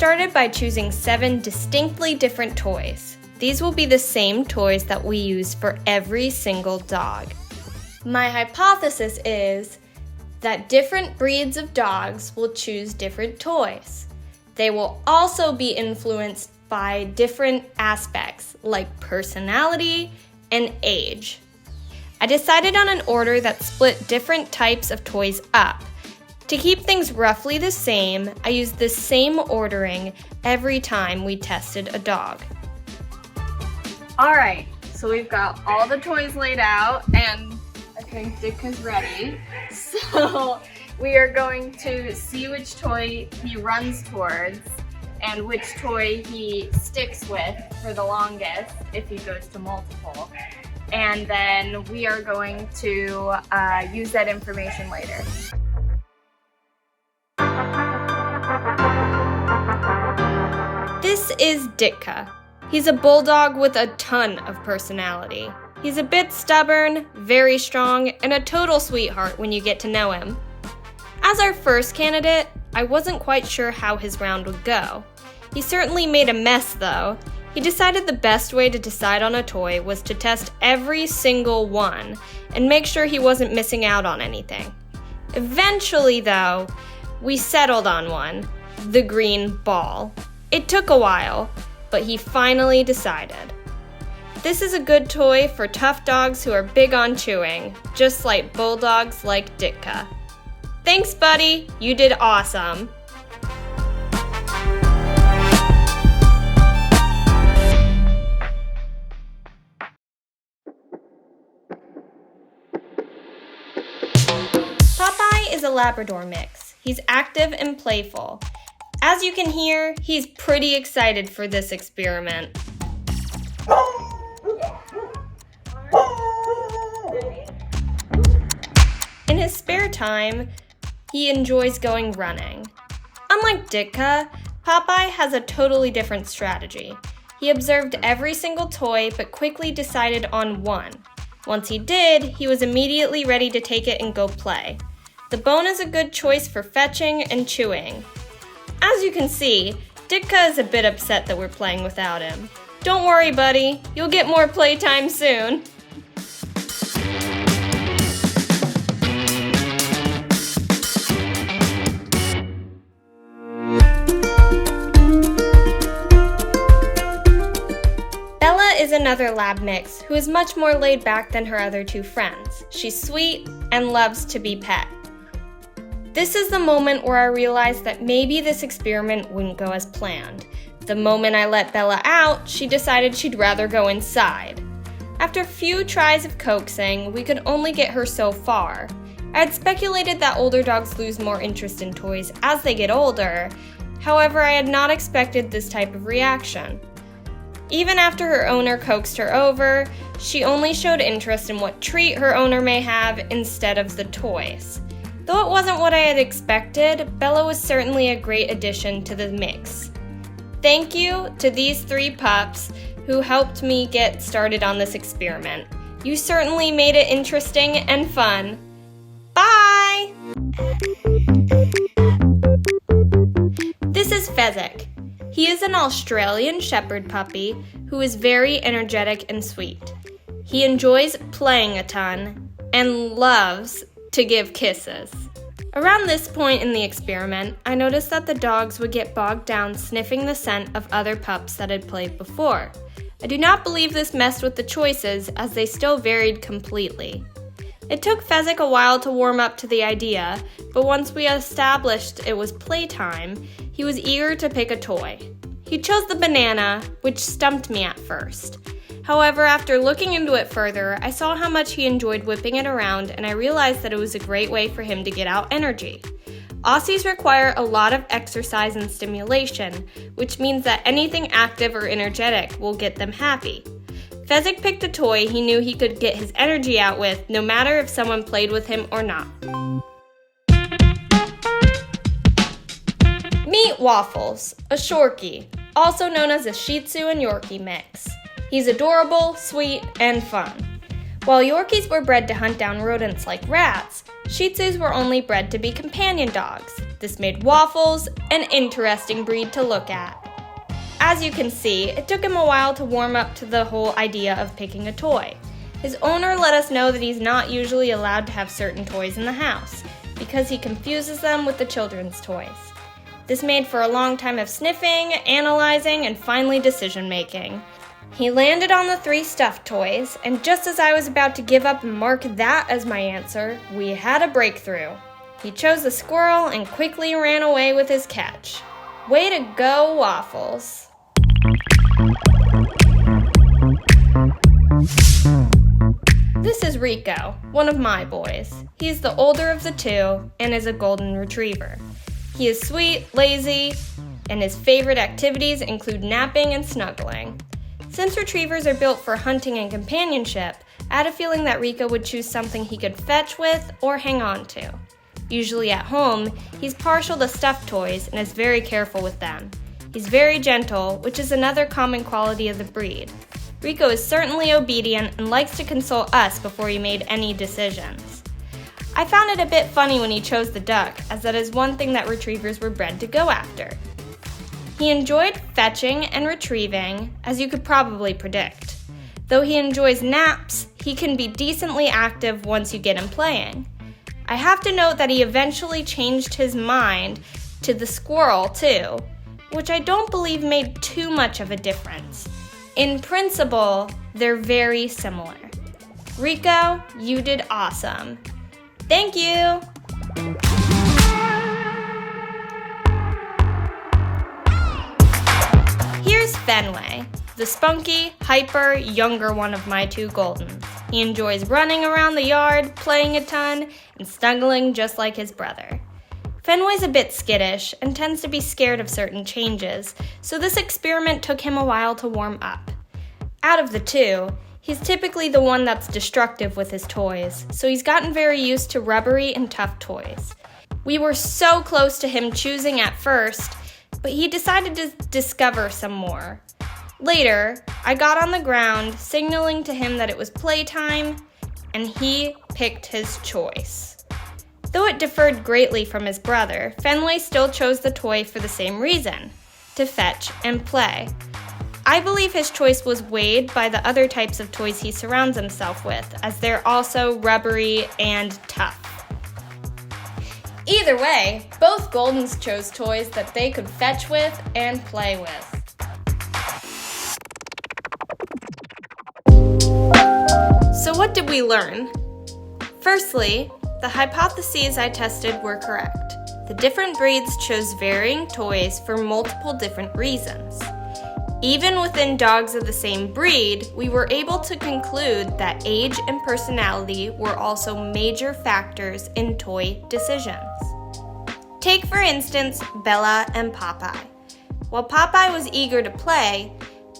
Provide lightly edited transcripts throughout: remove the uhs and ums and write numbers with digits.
started by choosing 7 distinctly different toys. These will be the same toys that we use for every single dog. My hypothesis is that different breeds of dogs will choose different toys. They will also be influenced by different aspects like personality and age. I decided on an order that split different types of toys up. To keep things roughly the same, I used the same ordering every time we tested a dog. Alright, so we've got all the toys laid out and I think Dick is ready. So we are going to see which toy he runs towards and which toy he sticks with for the longest if he goes to multiple. And then we are going to use that information later. This is Ditka. He's a bulldog with a ton of personality. He's a bit stubborn, very strong, and a total sweetheart when you get to know him. As our first candidate, I wasn't quite sure how his round would go. He certainly made a mess though. He decided the best way to decide on a toy was to test every single one and make sure he wasn't missing out on anything. Eventually though, we settled on one, the green ball. It took a while, but he finally decided. This is a good toy for tough dogs who are big on chewing, just like bulldogs like Ditka. Thanks, buddy. You did awesome. Popeye is a Labrador mix. He's active and playful. As you can hear, he's pretty excited for this experiment. In his spare time, he enjoys going running. Unlike Ditka, Popeye has a totally different strategy. He observed every single toy but quickly decided on one. Once he did, he was immediately ready to take it and go play. The bone is a good choice for fetching and chewing. As you can see, Ditka is a bit upset that we're playing without him. Don't worry, buddy. You'll get more playtime soon. Bella is another lab mix who is much more laid back than her other 2 friends. She's sweet and loves to be pet. This is the moment where I realized that maybe this experiment wouldn't go as planned. The moment I let Bella out, she decided she'd rather go inside. After a few tries of coaxing, we could only get her so far. I had speculated that older dogs lose more interest in toys as they get older. However, I had not expected this type of reaction. Even after her owner coaxed her over, she only showed interest in what treat her owner may have instead of the toys. Though it wasn't what I had expected, Bella was certainly a great addition to the mix. Thank you to these 3 pups who helped me get started on this experiment. You certainly made it interesting and fun. Bye! This is Fezzik. He is an Australian Shepherd puppy who is very energetic and sweet. He enjoys playing a ton and loves to give kisses. Around this point in the experiment, I noticed that the dogs would get bogged down sniffing the scent of other pups that had played before. I do not believe this messed with the choices as they still varied completely. It took Fezzik a while to warm up to the idea, but once we established it was playtime, he was eager to pick a toy. He chose the banana, which stumped me at first. However, after looking into it further, I saw how much he enjoyed whipping it around and I realized that it was a great way for him to get out energy. Aussies require a lot of exercise and stimulation, which means that anything active or energetic will get them happy. Fezzik picked a toy he knew he could get his energy out with, no matter if someone played with him or not. Meet Waffles, a Shorkie, also known as a Shih Tzu and Yorkie mix. He's adorable, sweet, and fun. While Yorkies were bred to hunt down rodents like rats, Shih Tzus were only bred to be companion dogs. This made Waffles an interesting breed to look at. As you can see, it took him a while to warm up to the whole idea of picking a toy. His owner let us know that he's not usually allowed to have certain toys in the house, because he confuses them with the children's toys. This made for a long time of sniffing, analyzing, and finally decision-making. He landed on the 3 stuffed toys, and just as I was about to give up and mark that as my answer, we had a breakthrough. He chose the squirrel and quickly ran away with his catch. Way to go, Waffles! This is Rico, one of my boys. He's the older of the 2 and is a golden retriever. He is sweet, lazy, and his favorite activities include napping and snuggling. Since retrievers are built for hunting and companionship, I had a feeling that Rico would choose something he could fetch with or hang on to. Usually at home, he's partial to stuffed toys and is very careful with them. He's very gentle, which is another common quality of the breed. Rico is certainly obedient and likes to consult us before he made any decisions. I found it a bit funny when he chose the duck, as that is one thing that retrievers were bred to go after. He enjoyed fetching and retrieving, as you could probably predict. Though he enjoys naps, he can be decently active once you get him playing. I have to note that he eventually changed his mind to the squirrel too, which I don't believe made too much of a difference. In principle, they're very similar. Rico, you did awesome. Thank you! Here's Fenway, the spunky, hyper, younger one of my 2 Goldens. He enjoys running around the yard, playing a ton, and snuggling just like his brother. Fenway's a bit skittish and tends to be scared of certain changes, so this experiment took him a while to warm up. Out of the 2, he's typically the one that's destructive with his toys, so he's gotten very used to rubbery and tough toys. We were so close to him choosing at first, but he decided to discover some more. Later, I got on the ground, signaling to him that it was playtime, and he picked his choice. Though it differed greatly from his brother, Fenway still chose the toy for the same reason, to fetch and play. I believe his choice was weighed by the other types of toys he surrounds himself with, as they're also rubbery and tough. Either way, both Goldens chose toys that they could fetch with and play with. So what did we learn? Firstly, the hypotheses I tested were correct. The different breeds chose varying toys for multiple different reasons. Even within dogs of the same breed, we were able to conclude that age and personality were also major factors in toy decisions. Take, for instance, Bella and Popeye. While Popeye was eager to play,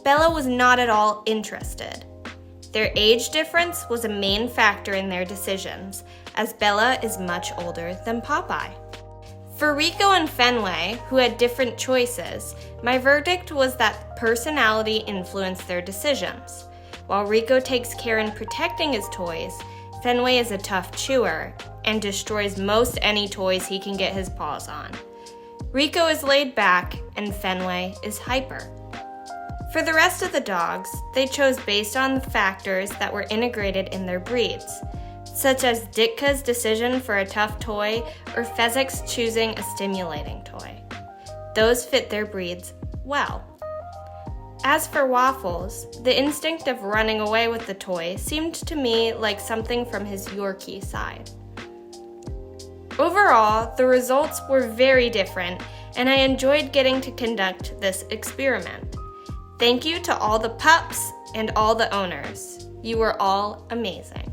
Bella was not at all interested. Their age difference was a main factor in their decisions, as Bella is much older than Popeye. For Rico and Fenway, who had different choices, my verdict was that personality influenced their decisions. While Rico takes care in protecting his toys, Fenway is a tough chewer and destroys most any toys he can get his paws on. Rico is laid back and Fenway is hyper. For the rest of the dogs, they chose based on the factors that were integrated in their breeds, such as Ditka's decision for a tough toy or Fezzik's choosing a stimulating toy. Those fit their breeds well. As for Waffles, the instinct of running away with the toy seemed to me like something from his Yorkie side. Overall, the results were very different, and I enjoyed getting to conduct this experiment. Thank you to all the pups and all the owners. You were all amazing.